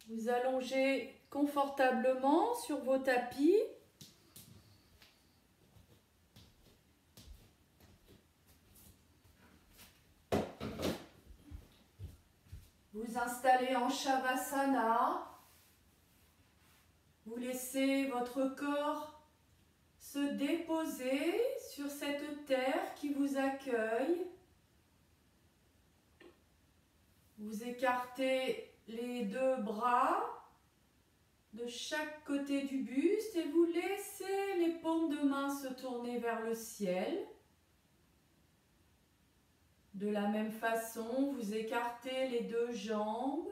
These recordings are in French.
Vous allongez confortablement sur vos tapis. Vous installez en Shavasana. Vous laissez votre corps se déposer sur cette terre qui vous accueille. Vous écartez les deux bras de chaque côté du buste et vous laissez les paumes de main se tourner vers le ciel. De la même façon, vous écartez les deux jambes.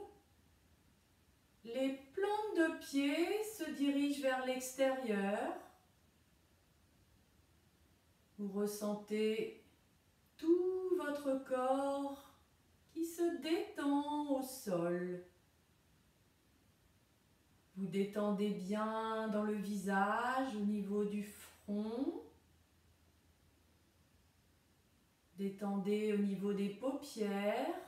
Les plantes de pied se dirigent vers l'extérieur. Vous ressentez tout votre corps qui se détend au sol. Vous détendez bien dans le visage, au niveau du front. Détendez au niveau des paupières.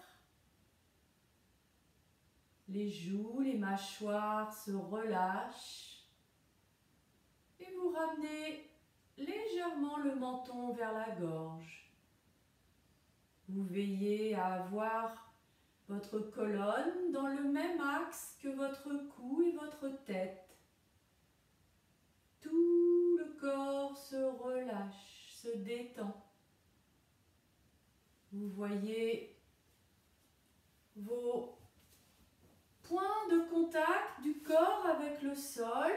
Les joues, les mâchoires se relâchent. Et vous ramenez légèrement le menton vers la gorge. Vous veillez à avoir votre colonne dans le même axe que votre cou et votre tête. Tout le corps se relâche, se détend. Vous voyez vos points de contact du corps avec le sol,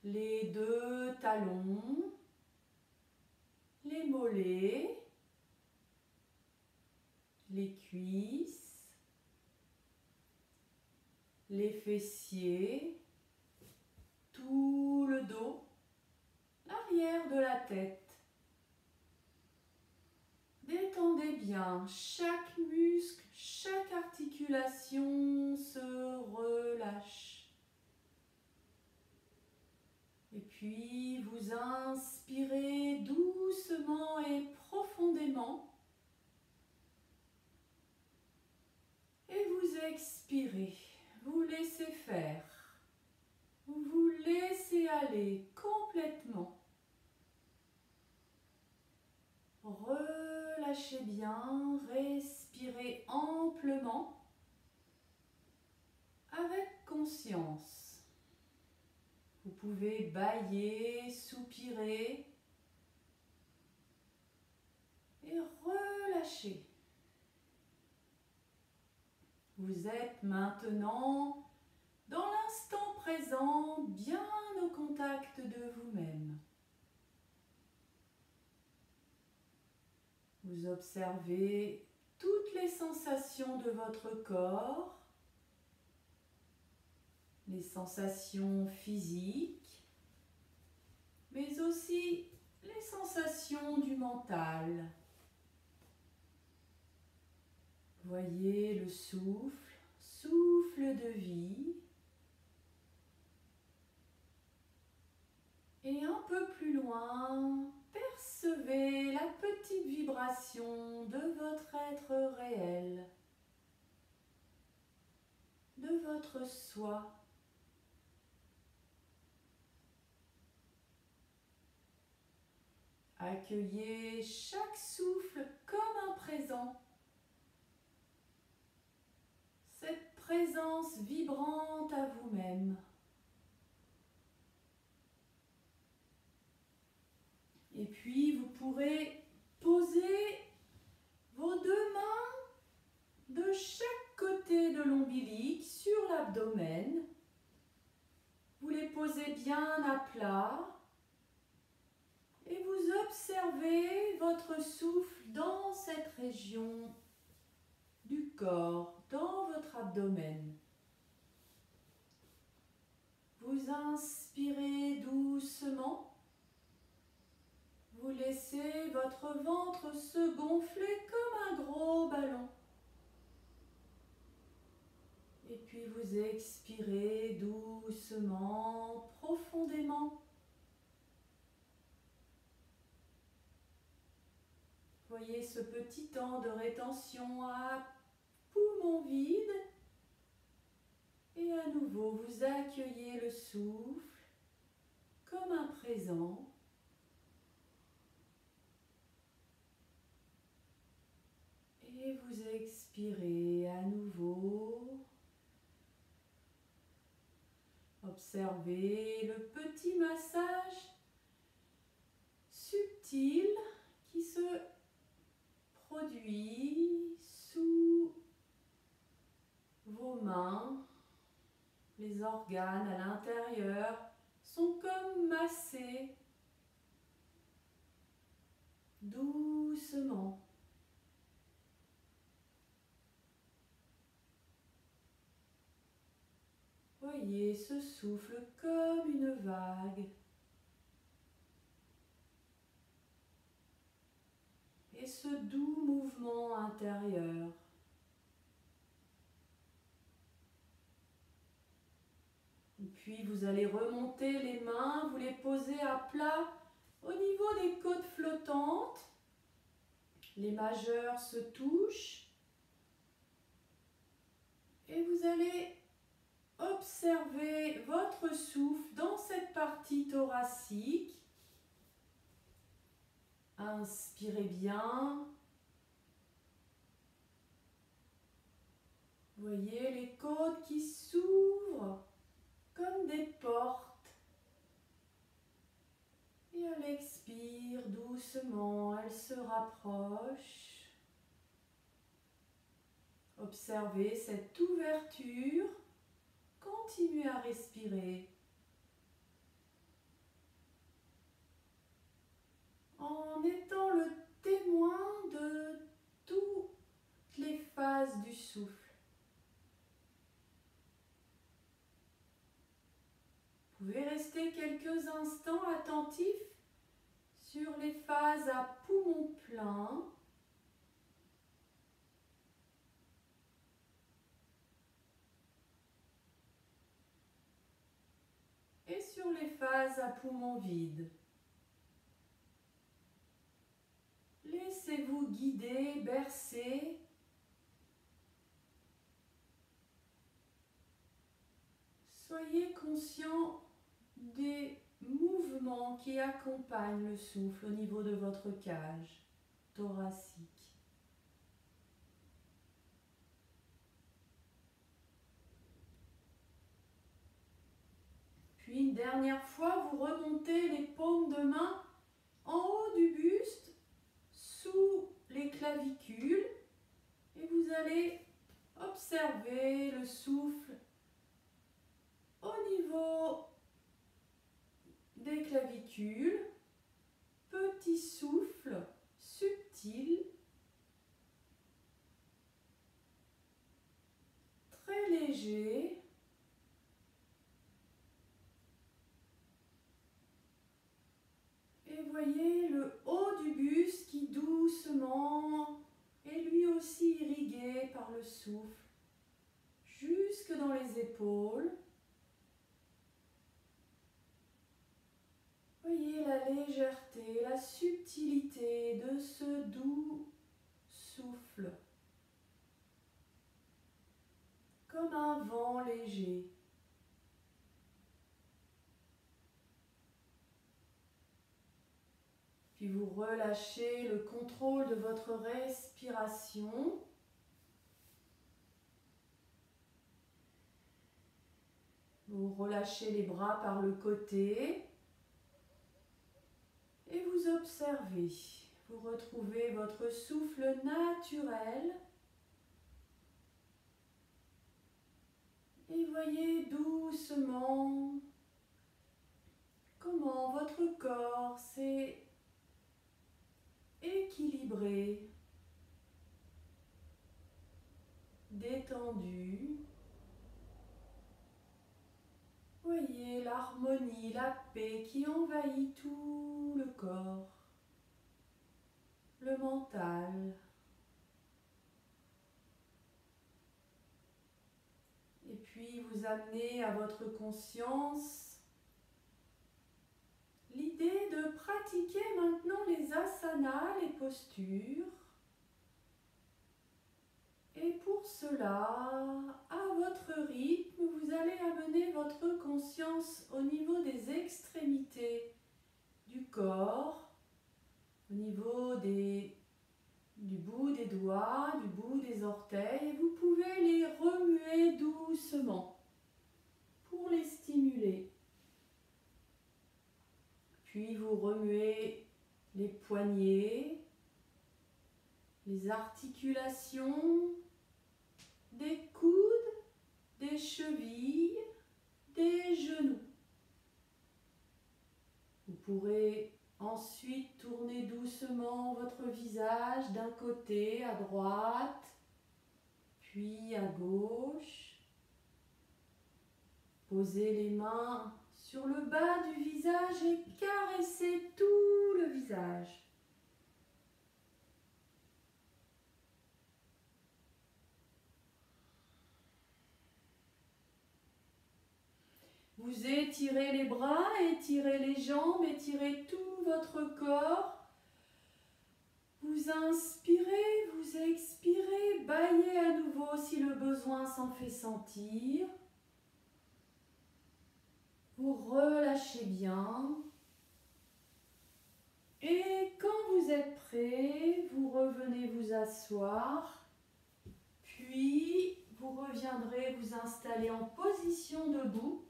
les deux talons, les mollets, les cuisses, les fessiers, tout le dos, l'arrière de la tête. Détendez bien chaque muscle, chaque articulation se relâche. Et puis vous inspirez doucement et profondément. Et vous expirez, vous laissez faire, vous vous laissez aller complètement. Relâchez bien, respirez amplement, avec conscience. Vous pouvez bâiller, soupirer et relâcher. Vous êtes maintenant dans l'instant présent, bien au contact de vous-même. Vous observez toutes les sensations de votre corps, les sensations physiques, mais aussi les sensations du mental. Voyez le souffle, souffle de vie. Et un peu plus loin, percevez la petite vibration de votre être réel, de votre soi. Accueillez chaque souffle comme un présent. Cette présence vibrante à vous-même. Et puis vous pourrez poser vos deux mains de chaque côté de l'ombilic sur l'abdomen. Vous les posez bien à plat. Et vous observez votre souffle dans cette région du corps, dans votre abdomen. Vous inspirez doucement. Vous laissez votre ventre se gonfler comme un gros ballon. Et puis vous expirez doucement, profondément. Voyez ce petit temps de rétention à poumon vide. vous accueillez le souffle comme un présent. Et vous expirez à nouveau. Observez le petit massage subtil qui se produit sous vos mains. Les organes à l'intérieur sont comme massés doucement. Voyez ce souffle comme une vague. Et ce doux mouvement intérieur. Et puis vous allez remonter les mains, vous les posez à plat au niveau des côtes flottantes. Les majeurs se touchent. Et vous allez observer votre souffle dans cette partie thoracique. Inspirez bien. Voyez les côtes qui s'ouvrent comme des portes. Et à l'expire, doucement, elles se rapprochent. Observez cette ouverture. Continuez à respirer. En étant le témoin de toutes les phases du souffle. Vous pouvez rester quelques instants attentifs sur les phases à poumon plein. Et sur les phases à poumon vide. Laissez-vous guider, bercer. Soyez conscient des mouvements qui accompagnent le souffle au niveau de votre cage thoracique. Puis une dernière fois, vous remontez les paumes de main en haut du buste, sous les clavicules, et vous allez observer le souffle au niveau des clavicules. Petit souffle subtil, très léger. Et voyez le haut du buste qui doucement est lui aussi irrigué par le souffle jusque dans les épaules. Voyez la légèreté, la subtilité de ce doux souffle, comme un vent léger. Puis vous relâchez le contrôle de votre respiration. Vous relâchez les bras par le côté. Et vous observez. Vous retrouvez votre souffle naturel. Et voyez doucement comment votre corps s'est équilibré, détendu. Voyez l'harmonie, la paix qui envahit tout le corps, le mental. Et puis vous amenez à votre conscience l'idée de pratiquer maintenant les asanas, les postures. Et pour cela, à votre rythme, vous allez amener Ramenez votre conscience au niveau des extrémités du corps, au niveau du bout des doigts, du bout des orteils. Et vous pouvez les remuer doucement pour les stimuler. Puis vous remuez les poignets, les articulations des coudes, des chevilles, des genoux. Vous pourrez ensuite tourner doucement votre visage d'un côté à droite, puis à gauche. Posez les mains sur le bas du visage et caressez tout le visage. Vous étirez les bras, étirez les jambes, étirez tout votre corps. Vous inspirez, vous expirez, bâillez à nouveau si le besoin s'en fait sentir. Vous relâchez bien. Et quand vous êtes prêt, vous revenez vous asseoir. Puis, vous reviendrez vous installer en position debout.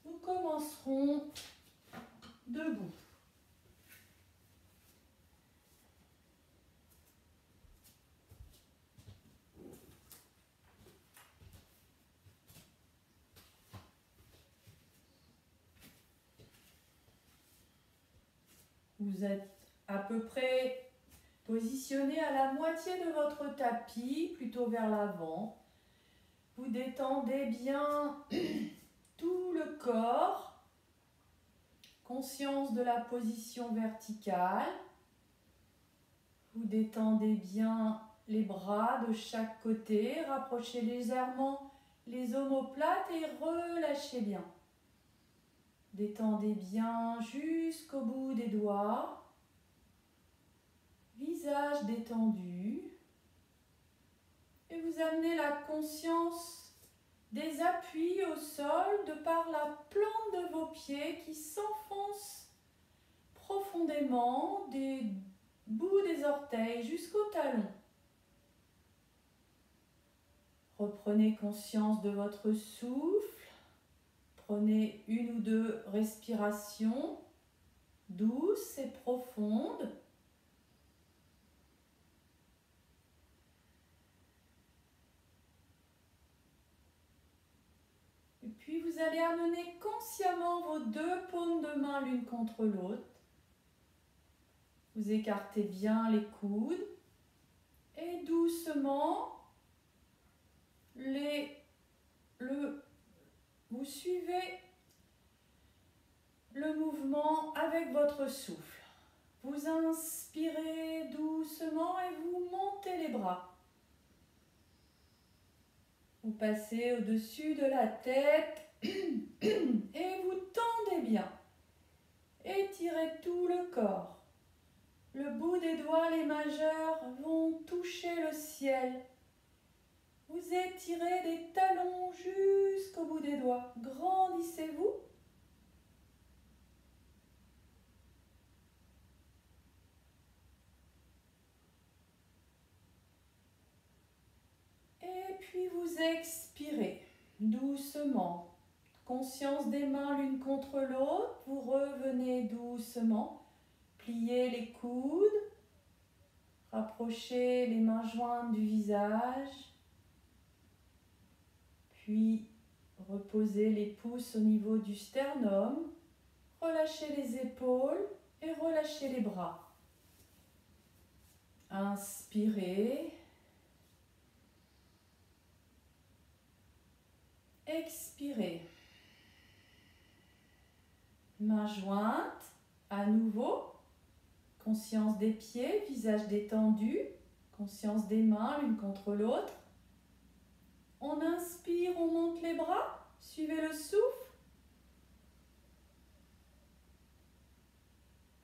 Nous commencerons debout. Vous êtes à peu près positionné à la moitié de votre tapis, plutôt vers l'avant. Vous détendez bien tout le corps. Conscience de la position verticale. Vous détendez bien les bras de chaque côté. Rapprochez légèrement les omoplates et relâchez bien. Détendez bien jusqu'au bout des doigts. Visage détendu. Et vous amenez la conscience des appuis au sol de par la plante de vos pieds qui s'enfonce profondément des bouts des orteils jusqu'au talon. Reprenez conscience de votre souffle. Prenez une ou deux respirations douces et profondes. Et puis vous allez amener consciemment vos deux paumes de main l'une contre l'autre. Vous écartez bien les coudes et doucement vous suivez le mouvement avec votre souffle. Vous inspirez doucement et vous montez les bras. Vous passez au-dessus de la tête et vous tendez bien. Étirez tout le corps. Le bout des doigts, les majeurs, vont toucher le ciel. Vous étirez des talons jusqu'au bout des doigts. Grandissez-vous. Et puis vous expirez doucement. Conscience des mains l'une contre l'autre. Vous revenez doucement. Pliez les coudes. Rapprochez les mains jointes du visage. Puis reposez les pouces au niveau du sternum. Relâchez les épaules et relâchez les bras. Inspirez. Expirez. Mains jointes, à nouveau. Conscience des pieds, visage détendu. Conscience des mains l'une contre l'autre. On inspire, on monte les bras. Suivez le souffle.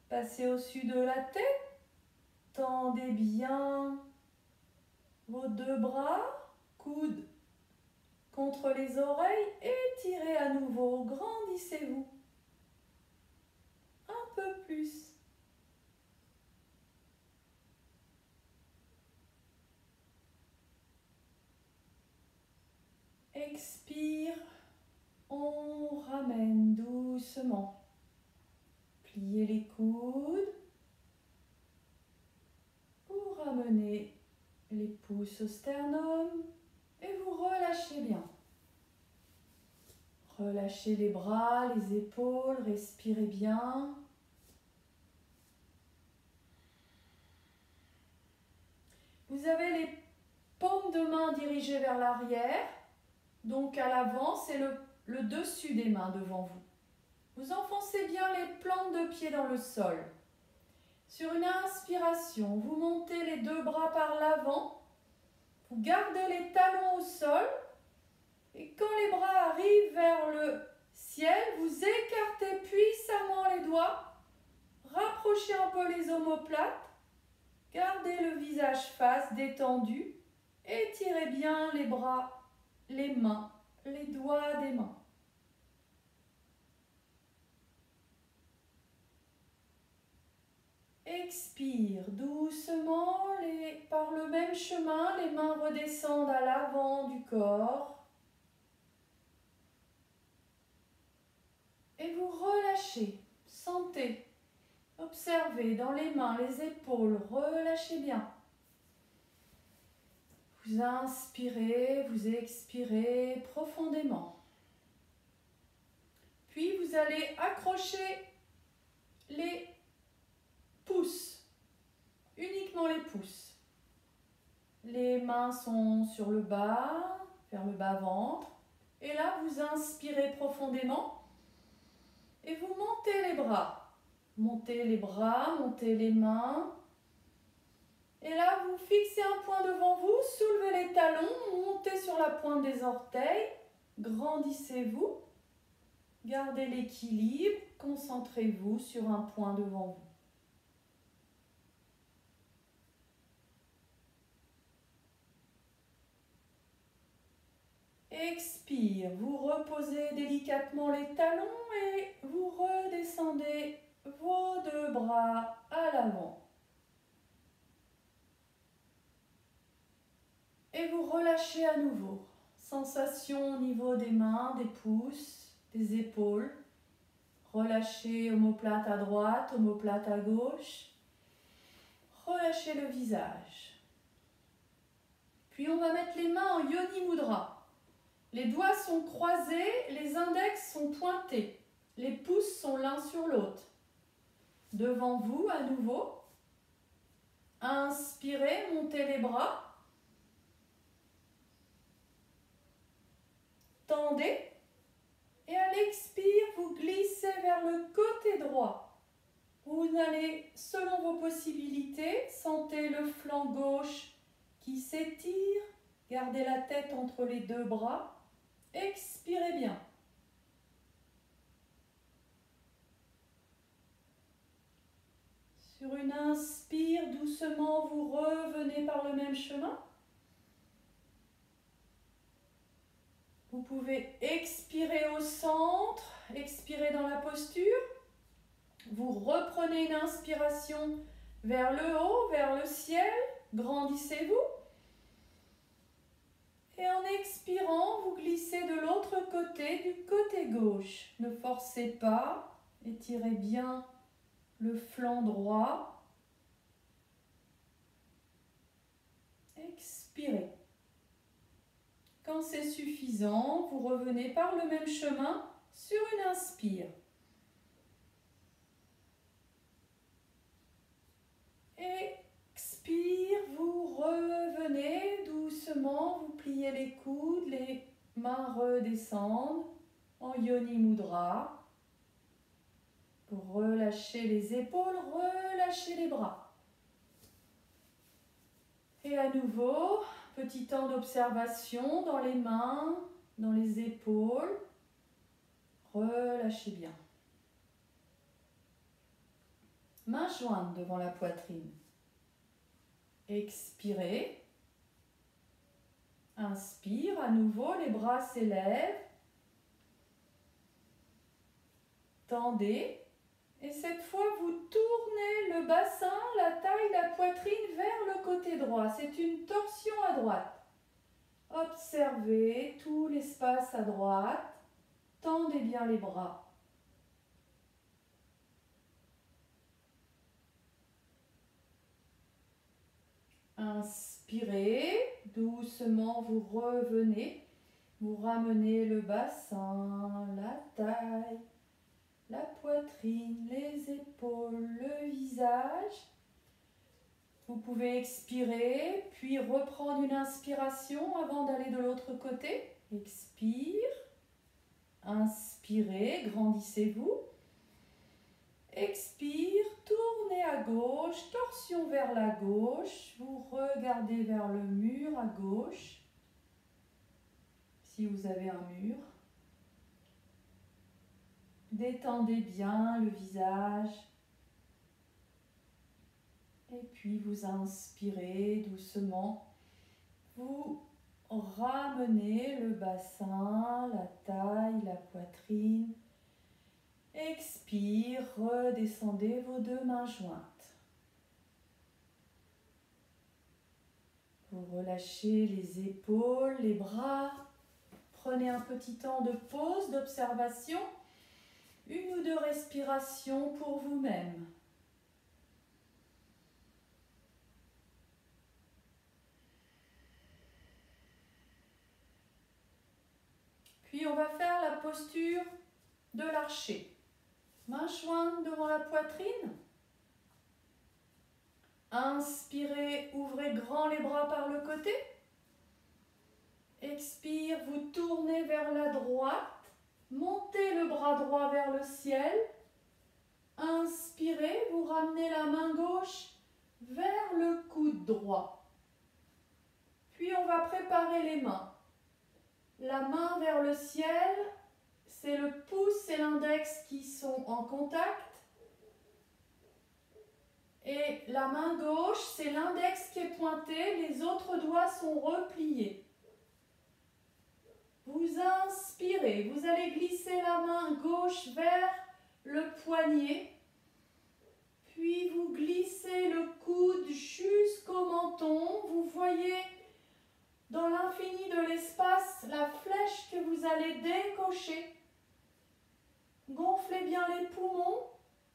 Passez au-dessus de la tête. Tendez bien vos deux bras, coudes contre les oreilles, étirez à nouveau, grandissez-vous un peu plus. Expire, on ramène doucement. Pliez les coudes. Vous ramenez les pouces au sternum et vous relâchez bien. Relâchez les bras, les épaules, respirez bien. Vous avez les paumes de main dirigées vers l'arrière. Donc à l'avant, c'est le dessus des mains devant vous. Vous enfoncez bien les plantes de pied dans le sol. Sur une inspiration, vous montez les deux bras par l'avant. Vous gardez les talons au sol. Et quand les bras arrivent vers le ciel, vous écartez puissamment les doigts. Rapprochez un peu les omoplates. Gardez le visage face détendu. Étirez bien les bras, les mains, les doigts des mains. Expire doucement, par le même chemin, les mains redescendent à l'avant du corps. Et vous relâchez, sentez, observez dans les mains, les épaules, relâchez bien. Vous inspirez, vous expirez profondément. Puis vous allez accrocher les pouces, uniquement les pouces. Les mains sont sur le bas, vers le bas-ventre. Et là, vous inspirez profondément et vous montez les bras. Montez les bras, montez les mains. Et là, vous fixez un point devant vous, soulevez les talons, montez sur la pointe des orteils, grandissez-vous, gardez l'équilibre, concentrez-vous sur un point devant vous. Expire, vous reposez délicatement les talons et vous redescendez vos deux bras à l'avant. Et vous relâchez à nouveau. Sensation au niveau des mains, des pouces, des épaules. Relâchez omoplate à droite, omoplate à gauche. Relâchez le visage. Puis on va mettre les mains en Yoni Mudra. Les doigts sont croisés, les index sont pointés. Les pouces sont l'un sur l'autre. Devant vous, à nouveau. Inspirez, montez les bras. Tendez. Et à l'expire, vous glissez vers le côté droit. Vous allez, selon vos possibilités, sentez le flanc gauche qui s'étire. Gardez la tête entre les deux bras. Expirez bien. Sur une inspire, doucement, vous revenez par le même chemin. Vous pouvez expirer au centre, expirer dans la posture. Vous reprenez une inspiration vers le haut, vers le ciel. Grandissez-vous. Et en expirant, vous glissez de l'autre côté, du côté gauche. Ne forcez pas, étirez bien le flanc droit. Expirez. Quand c'est suffisant, vous revenez par le même chemin sur une inspire. Expire, vous revenez doucement, vous pliez les coudes, les mains redescendent en Yoni Mudra. Vous relâchez les épaules, relâchez les bras. Et à nouveau, petit temps d'observation dans les mains, dans les épaules. Relâchez bien. Mains jointes devant la poitrine. Expirez. Inspire, à nouveau, les bras s'élèvent. Tendez. Et cette fois, vous tournez le bassin, la taille, la poitrine vers le côté droit. C'est une torsion à droite. Observez tout l'espace à droite. Tendez bien les bras. Inspirez, doucement vous revenez. Vous ramenez le bassin, la taille, la poitrine, les épaules, le visage. Vous pouvez expirer, puis reprendre une inspiration avant d'aller de l'autre côté. Expire, inspirez, grandissez-vous. Expire, tournez à gauche, torsion vers la gauche. Vous regardez vers le mur à gauche, si vous avez un mur. Détendez bien le visage. Et puis vous inspirez doucement. Vous ramenez le bassin, la taille, la poitrine. Expire, redescendez vos deux mains jointes. Vous relâchez les épaules, les bras. Prenez un petit temps de pause, d'observation. Une ou deux respirations pour vous-même. Puis on va faire la posture de l'archer. Mains jointes devant la poitrine. Inspirez, ouvrez grand les bras par le côté. Expire, vous tournez vers la droite. Montez le bras droit vers le ciel. Inspirez, vous ramenez la main gauche vers le coude droit. Puis on va préparer les mains. La main vers le ciel, c'est le pouce et l'index qui sont en contact. Et la main gauche, c'est l'index qui est pointé, les autres doigts sont repliés. Vous inspirez, vous allez glisser la main gauche vers le poignet. Puis vous glissez le coude jusqu'au menton. Vous voyez dans l'infini de l'espace la flèche que vous allez décocher. Gonflez bien les poumons,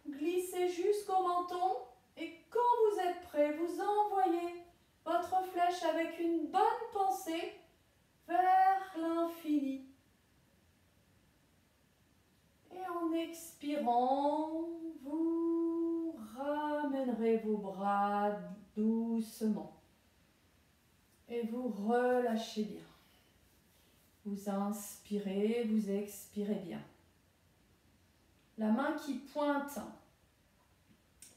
glissez jusqu'au menton. Et quand vous êtes prêt, vous envoyez votre flèche avec une bonne pensée vers l'infini. Et en expirant, vous ramènerez vos bras doucement. Et vous relâchez bien. Vous inspirez, vous expirez bien. La main qui pointe,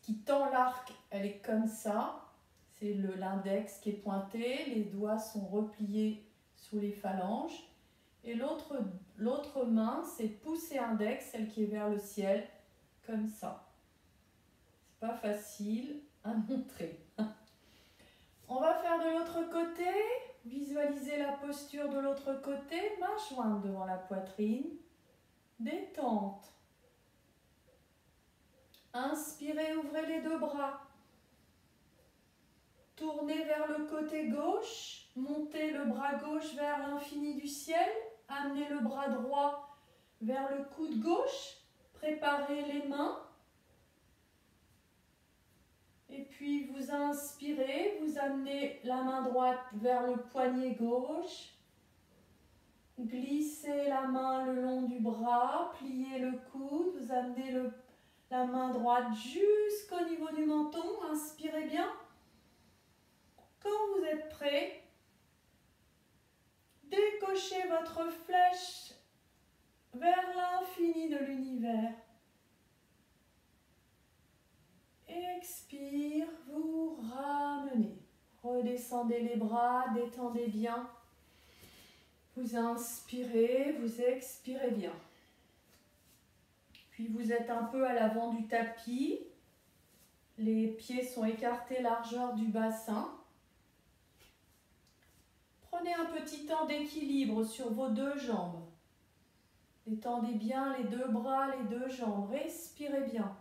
qui tend l'arc, elle est comme ça. C'est l'index qui est pointé, les doigts sont repliés sous les phalanges. Et l'autre main, c'est pouce et index, celle qui est vers le ciel, comme ça. C'est pas facile à montrer. On va faire de l'autre côté. Visualisez la posture de l'autre côté. Main jointe devant la poitrine. Détente. Inspirez, ouvrez les deux bras. Tournez vers le côté gauche. Montez le bras gauche vers l'infini du ciel. Amenez le bras droit vers le coude gauche. Préparez les mains. Et puis vous inspirez, vous amenez la main droite vers le poignet gauche. Glissez la main le long du bras, pliez le coude, vous amenez la main droite jusqu'au niveau du menton. Inspirez bien. Quand vous êtes prêt, décochez votre flèche vers l'infini de l'univers. Expire, vous ramenez. Redescendez les bras, détendez bien. Vous inspirez, vous expirez bien. Puis vous êtes un peu à l'avant du tapis. Les pieds sont écartés largeur du bassin. Prenez un petit temps d'équilibre sur vos deux jambes. Détendez bien les deux bras, les deux jambes. Respirez bien.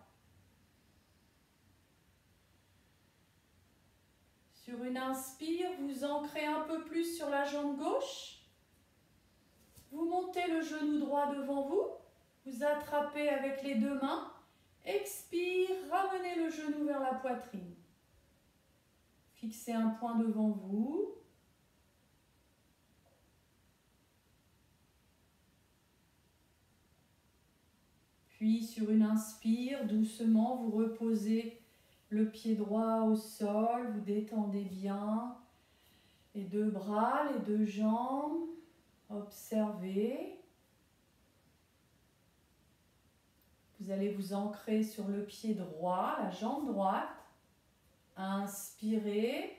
Sur une inspire, vous ancrez un peu plus sur la jambe gauche. Vous montez le genou droit devant vous. Vous attrapez avec les deux mains. Expire, ramenez le genou vers la poitrine. Fixez un point devant vous. Puis sur une inspire, doucement, vous reposez le pied droit au sol, vous détendez bien les deux bras, les deux jambes. Observez. Vous allez vous ancrer sur le pied droit, la jambe droite. Inspirez,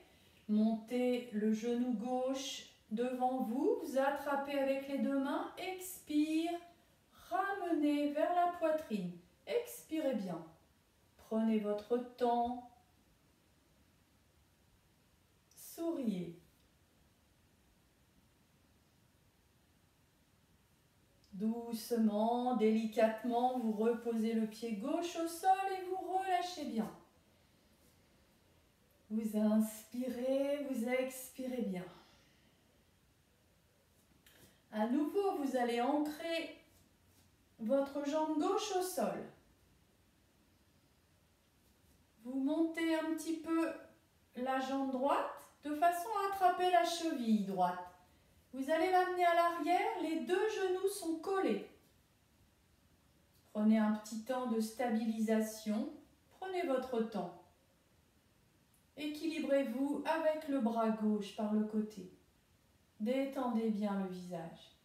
montez le genou gauche devant vous, vous attrapez avec les deux mains. Expire, ramenez vers la poitrine. Expirez bien. Prenez votre temps. Souriez. Doucement, délicatement, vous reposez le pied gauche au sol et vous relâchez bien. Vous inspirez, vous expirez bien. À nouveau, vous allez ancrer votre jambe gauche au sol. Vous montez un petit peu la jambe droite de façon à attraper la cheville droite. Vous allez l'amener à l'arrière, les deux genoux sont collés. Prenez un petit temps de stabilisation, prenez votre temps. Équilibrez-vous avec le bras gauche par le côté. Détendez bien le visage.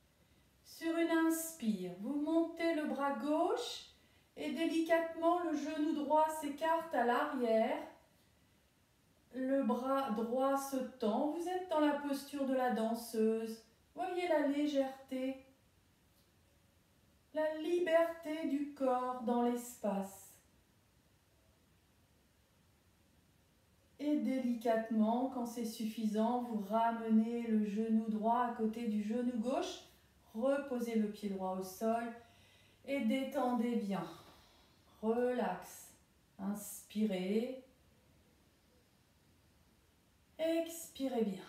Sur une inspire, vous montez le bras gauche et délicatement le genou droit s'écarte à l'arrière. Le bras droit se tend, vous êtes dans la posture de la danseuse. Voyez la légèreté, la liberté du corps dans l'espace. Et délicatement, quand c'est suffisant, vous ramenez le genou droit à côté du genou gauche. Reposez le pied droit au sol et détendez bien. Relax. Inspirez. Expirez bien.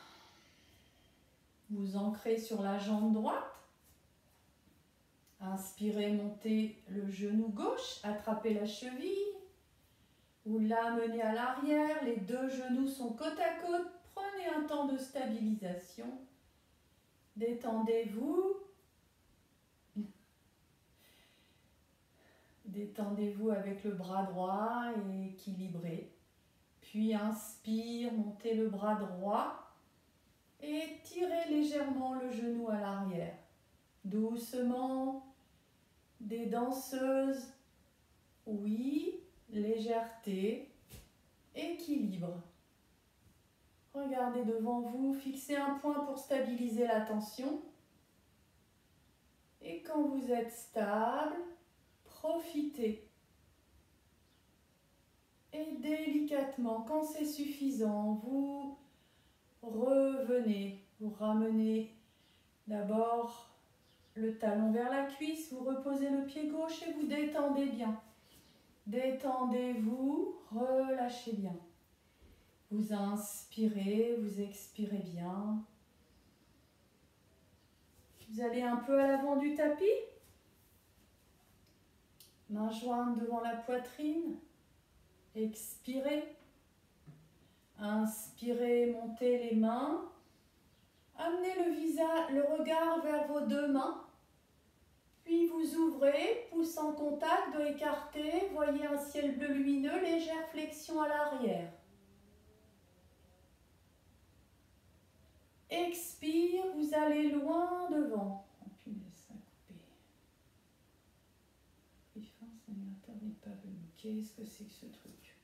Vous ancrez sur la jambe droite. Inspirez, montez le genou gauche, attrapez la cheville. Vous l'amenez à l'arrière, les deux genoux sont côte à côte. Prenez un temps de stabilisation. Détendez-vous. Détendez-vous avec le bras droit et équilibré. Puis inspire, montez le bras droit et tirez légèrement le genou à l'arrière. Doucement, des danseuses. Oui, légèreté, équilibre. Regardez devant vous, fixez un point pour stabiliser la tension. Et quand vous êtes stable, profitez. Et délicatement, quand c'est suffisant, vous revenez. Vous ramenez d'abord le talon vers la cuisse, vous reposez le pied gauche et vous détendez bien. Détendez-vous, relâchez bien. Vous inspirez, vous expirez bien. Vous allez un peu à l'avant du tapis. Mains jointes devant la poitrine. Expirez. Inspirez, montez les mains. Amenez le regard vers vos deux mains. Puis vous ouvrez, pouce en contact, dos écarté. Voyez un ciel bleu lumineux, légère flexion à l'arrière. Expire, vous allez loin devant. Oh punaise, ça a coupé. Ça ne m'interdit pas venu. Qu'est-ce que c'est que ce truc ?